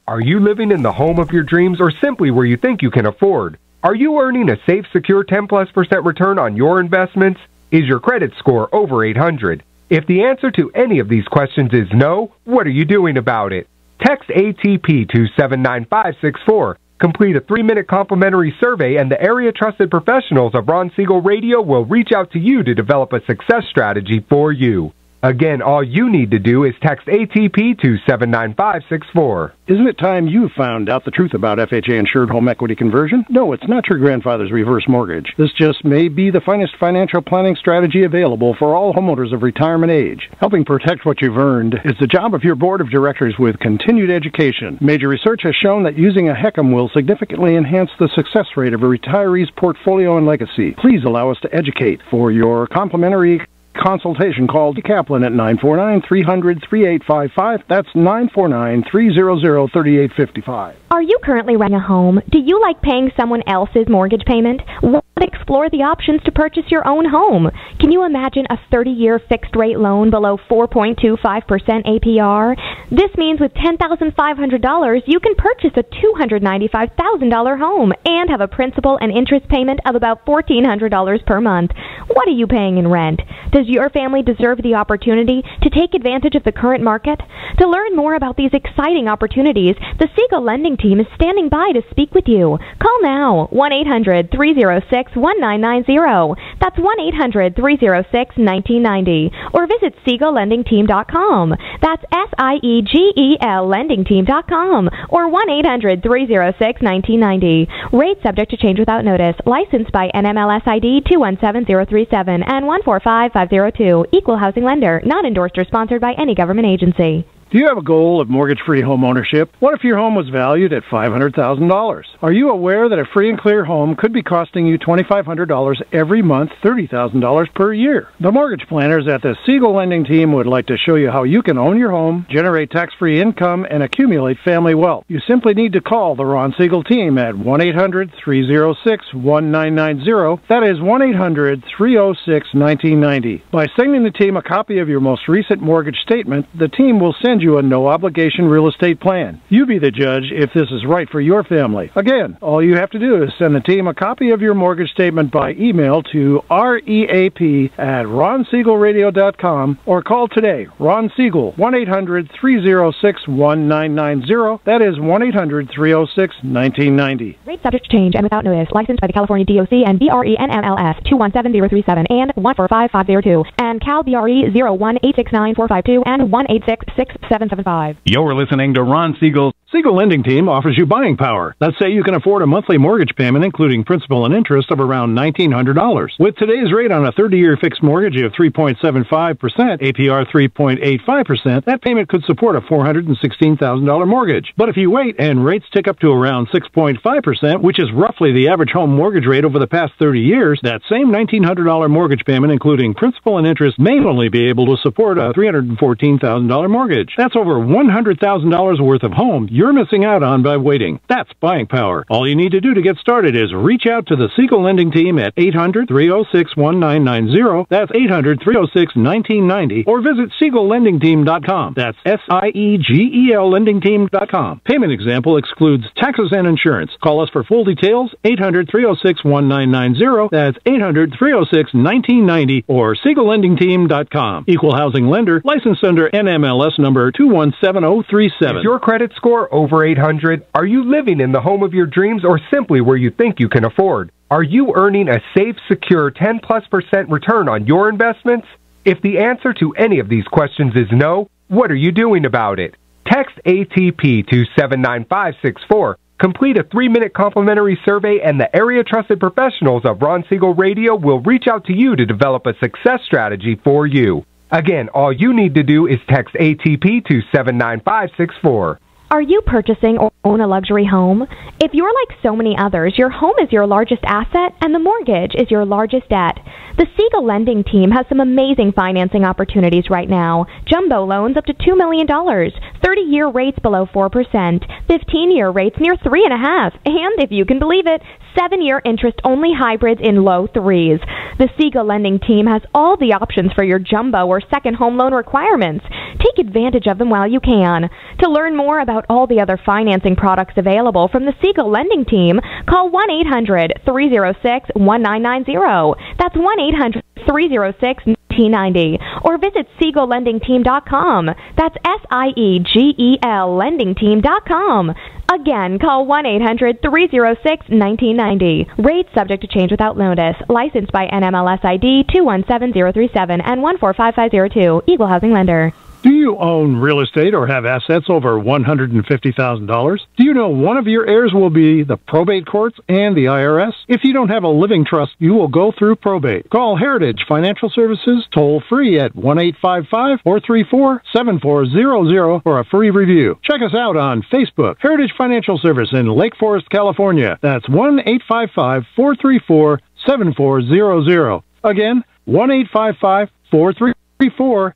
Are you living in the home of your dreams, or simply where you think you can afford? Are you earning a safe, secure 10+% return on your investments? Is your credit score over 800? If the answer to any of these questions is no, what are you doing about it? Text ATP to 79564. Complete a 3-minute complimentary survey, and the area trusted professionals of Ron Siegel Radio will reach out to you to develop a success strategy for you. Again, all you need to do is text ATP to 79564. Isn't it time you found out the truth about FHA insured home equity conversion? No, it's not your grandfather's reverse mortgage. This just may be the finest financial planning strategy available for all homeowners of retirement age. Helping protect what you've earned is the job of your board of directors with continued education. Major research has shown that using a HECM will significantly enhance the success rate of a retiree's portfolio and legacy. Please allow us to educate. For your complimentary consultation, call Kaplan at 949-300-3855. That's 949-300-3855. Are you currently renting a home? Do you like paying someone else's mortgage payment? What exclusive explore the options to purchase your own home. Can you imagine a 30-year fixed-rate loan below 4.25% APR? This means with $10,500, you can purchase a $295,000 home and have a principal and interest payment of about $1,400 per month. What are you paying in rent? Does your family deserve the opportunity to take advantage of the current market? To learn more about these exciting opportunities, the Siegel Lending Team is standing by to speak with you. Call now, 1-800-306-1990. That's 1-800-306-1990. Or visit SiegelLendingTeam.com. That's SIEGEL LendingTeam.com. Or 1-800-306-1990. Rate subject to change without notice. Licensed by NMLS ID 217037 and 145502. Equal housing lender. Not endorsed or sponsored by any government agency. Do you have a goal of mortgage-free home ownership? What if your home was valued at $500,000? Are you aware that a free and clear home could be costing you $2,500 every month, $30,000 per year? The mortgage planners at the Siegel Lending Team would like to show you how you can own your home, generate tax-free income, and accumulate family wealth. You simply need to call the Ron Siegel Team at 1-800-306-1990. That is 1-800-306-1990. By sending the team a copy of your most recent mortgage statement, the team will send you a no-obligation real estate plan. You be the judge if this is right for your family. Again, all you have to do is send the team a copy of your mortgage statement by email to reap@ronsiegelradio.com or call today. Ron Siegel, 1-800-306-1990. That is 1-800-306-1990. Rate subject to change and without notice. Licensed by the California DOC and BRE NMLS 217037 and 145502 and Cal BRE 0186945 and 1866775. You're listening to Ron Siegel's Siegel Lending Team offers you buying power. Let's say you can afford a monthly mortgage payment, including principal and interest, of around $1,900. With today's rate on a 30-year fixed mortgage of 3.75%, APR 3.85%, that payment could support a $416,000 mortgage. But if you wait and rates tick up to around 6.5%, which is roughly the average home mortgage rate over the past 30 years, that same $1,900 mortgage payment, including principal and interest, may only be able to support a $314,000 mortgage. That's over $100,000 worth of home you're missing out on by waiting. That's buying power. All you need to do to get started is reach out to the Siegel Lending Team at 800-306-1990. That's 800-306-1990. Or visit SiegelLendingTeam.com. That's SIEGEL LendingTeam.com. Payment example excludes taxes and insurance. Call us for full details, 800-306-1990. That's 800-306-1990 or SiegelLendingTeam.com. Equal housing lender, licensed under NMLS number 217037. Is your credit score over 800? Are you living in the home of your dreams or simply where you think you can afford? Are you earning a safe, secure 10+% return on your investments? If the answer to any of these questions is no, what are you doing about it? Text ATP to 79564. Complete a 3-minute complimentary survey and the area trusted professionals of Ron Siegel Radio will reach out to you to develop a success strategy for you. Again, all you need to do is text ATP to 79564. Are you purchasing or own a luxury home? If you're like so many others, your home is your largest asset and the mortgage is your largest debt. The Siegel Lending Team has some amazing financing opportunities right now. Jumbo loans up to $2 million, 30-year rates below 4%, 15-year rates near 3.5%, and if you can believe it, 7-year interest-only hybrids in low 3s. The Siegel Lending Team has all the options for your jumbo or second home loan requirements. Take advantage of them while you can. To learn more about all the other financing products available from the Siegel Lending Team, call 1-800-306-1990. That's 1-800-306-1990. Or visit SiegelLendingTeam.com. That's SIEGEL LendingTeam.com. Again, call 1-800-306-1990. Rates subject to change without notice. Licensed by NMLS ID 217037 and 145502. Equal housing lender. Do you own real estate or have assets over $150,000? Do you know one of your heirs will be the probate courts and the IRS? If you don't have a living trust, you will go through probate. Call Heritage Financial Services toll free at 1-855-434-7400 for a free review. Check us out on Facebook, Heritage Financial Service in Lake Forest, California. That's 1-855-434-7400. Again, 1-855-434-7400.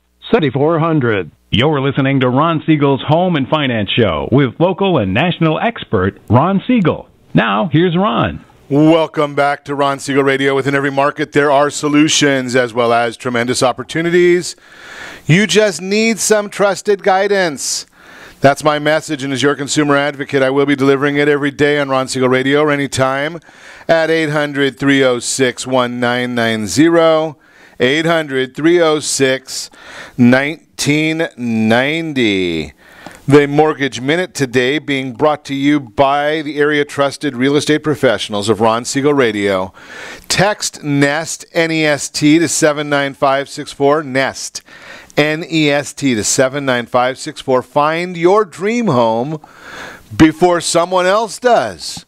You're listening to Ron Siegel's Home and Finance Show with local and national expert Ron Siegel. Now, here's Ron. Welcome back to Ron Siegel Radio. Within every market, there are solutions as well as tremendous opportunities. You just need some trusted guidance. That's my message, and as your consumer advocate, I will be delivering it every day on Ron Siegel Radio or anytime at 800-306-1990, 800-306-1990. The Mortgage Minute today being brought to you by the area trusted real estate professionals of Ron Siegel Radio. Text NEST, N-E-S-T, to 79564, NEST, N-E-S-T, to 79564. Find your dream home before someone else does.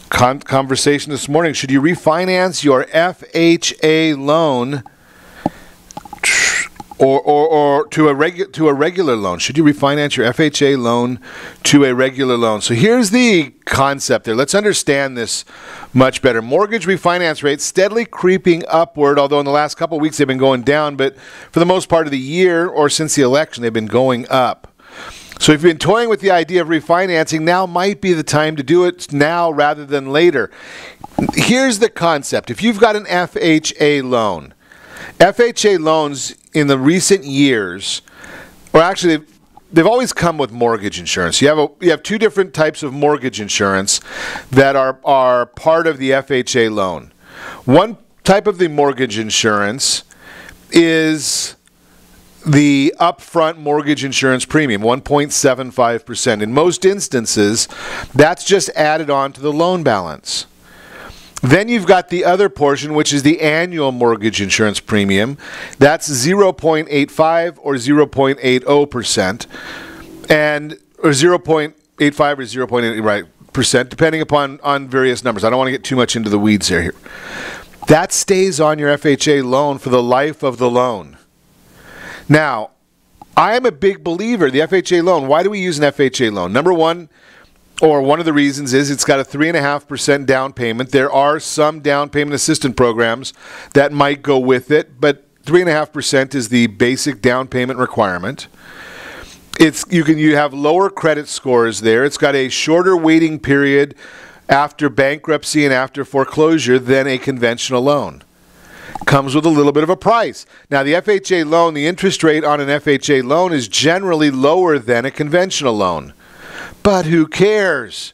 Conversation this morning, should you refinance your FHA loan or to a regular loan? Should you refinance your FHA loan to a regular loan? So here's the concept there. Let's understand this much better. Mortgage refinance rates steadily creeping upward, although in the last couple of weeks they've been going down, but for the most part of the year or since the election they've been going up. So if you've been toying with the idea of refinancing, now might be the time to do it now rather than later. Here's the concept. If you've got an FHA loan, FHA loans in the recent years, or actually they've always come with mortgage insurance. You have two different types of mortgage insurance that are part of the FHA loan. One type of the mortgage insurance is the upfront mortgage insurance premium, 1.75%. In most instances, that's just added on to the loan balance. Then you've got the other portion, which is the annual mortgage insurance premium. That's 0.85 or 0.80%, or 0.85 or 0.8%, depending on various numbers. I don't want to get too much into the weeds here. That stays on your FHA loan for the life of the loan. Now, I am a big believer, the FHA loan. Why do we use an FHA loan? Number one, or one of the reasons is it's got a 3.5% down payment. There are some down payment assistance programs that might go with it, but 3.5% is the basic down payment requirement. You have lower credit scores there. It's got a shorter waiting period after bankruptcy and after foreclosure than a conventional loan. Comes with a little bit of a price. Now, the FHA loan, the interest rate on an FHA loan is generally lower than a conventional loan. But who cares?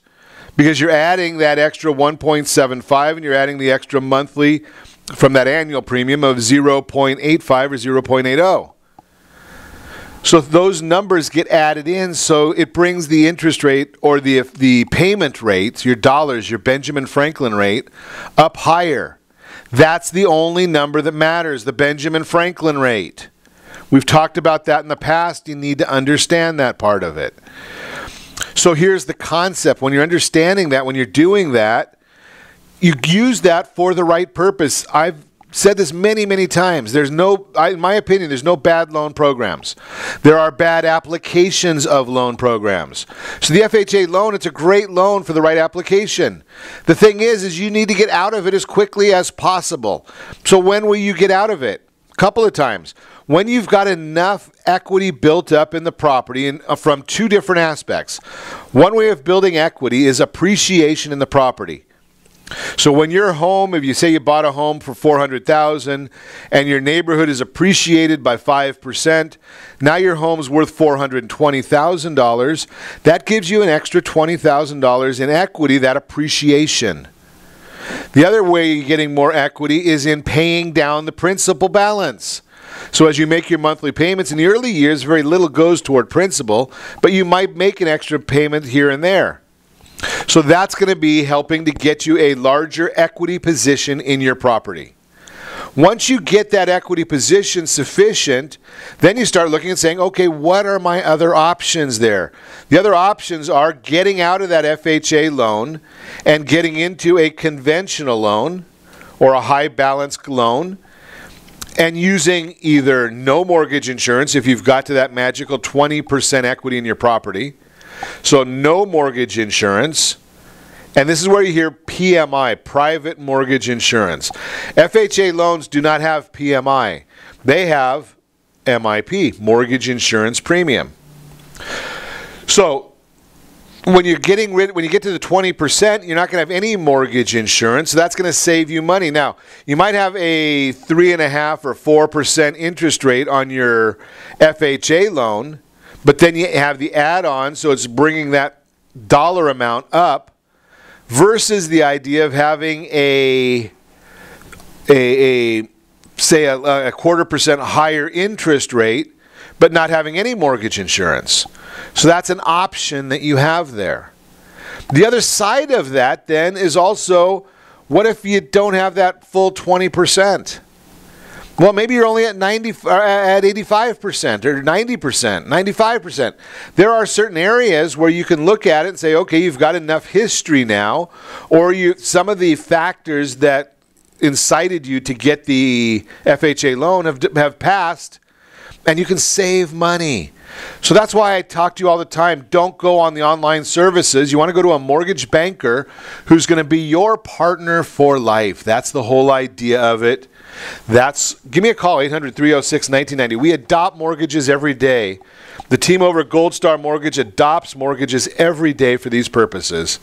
Because you're adding that extra 1.75 and you're adding the extra monthly from that annual premium of 0.85 or 0.80. So those numbers get added in, so it brings the interest rate or the payment rates, your dollars, your Benjamin Franklin rate, up higher. That's the only number that matters, the Benjamin Franklin rate. We've talked about that in the past. You need to understand that part of it. So here's the concept. When you're understanding that, when you're doing that, you use that for the right purpose. I've said this many, many times. In my opinion, there's no bad loan programs. There are bad applications of loan programs. So the FHA loan, it's a great loan for the right application. The thing is you need to get out of it as quickly as possible. So when will you get out of it? A couple of times. When you've got enough equity built up in the property, and from two different aspects. One way of building equity is appreciation in the property. So when your home, if you say you bought a home for $400,000 and your neighborhood is appreciated by 5%, now your home's worth $420,000. That gives you an extra $20,000 in equity, that appreciation. The other way you're getting more equity is in paying down the principal balance. So as you make your monthly payments, in the early years, very little goes toward principal, but you might make an extra payment here and there. So that's going to be helping to get you a larger equity position in your property. Once you get that equity position sufficient, then you start looking and saying, okay, what are my other options there? The other options are getting out of that FHA loan and getting into a conventional loan or a high balance loan and using either no mortgage insurance if you've got to that magical 20% equity in your property. So no mortgage insurance. And this is where you hear PMI, private mortgage insurance. FHA loans do not have PMI. They have MIP, mortgage insurance premium. So when you get to the 20%, you're not going to have any mortgage insurance, so that's going to save you money. Now, you might have a 3.5% or 4% interest rate on your FHA loan, but then you have the add-on, so it's bringing that dollar amount up, versus the idea of having a 0.25% higher interest rate, but not having any mortgage insurance. So that's an option that you have there. The other side of that then is also, what if you don't have that full 20%? Well, maybe you're only at 85% or 90%, 95%. There are certain areas where you can look at it and say, okay, you've got enough history now, or some of the factors that incited you to get the FHA loan have passed, and you can save money. So that's why I talk to you all the time. Don't go on the online services. You want to go to a mortgage banker who's going to be your partner for life. That's the whole idea of it. Give me a call, 800-306-1990. We adopt mortgages every day. The team over at Gold Star Mortgage adopts mortgages every day for these purposes.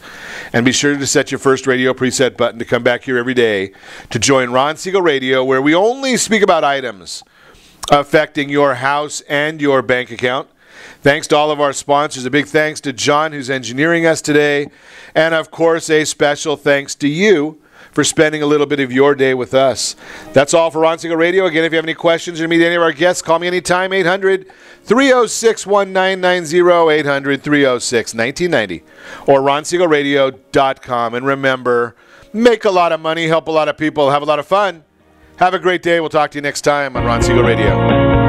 And be sure to set your first radio preset button to come back here every day to join Ron Siegel Radio, where we only speak about items affecting your house and your bank account. Thanks to all of our sponsors. A big thanks to John, who's engineering us today. And, of course, a special thanks to you for spending a little bit of your day with us. That's all for Ron Siegel Radio. Again, if you have any questions or meet any of our guests, call me anytime, 800-306-1990, 800-306-1990, or ronsiegelradio.com. And remember, make a lot of money, help a lot of people, have a lot of fun. Have a great day. We'll talk to you next time on Ron Siegel Radio.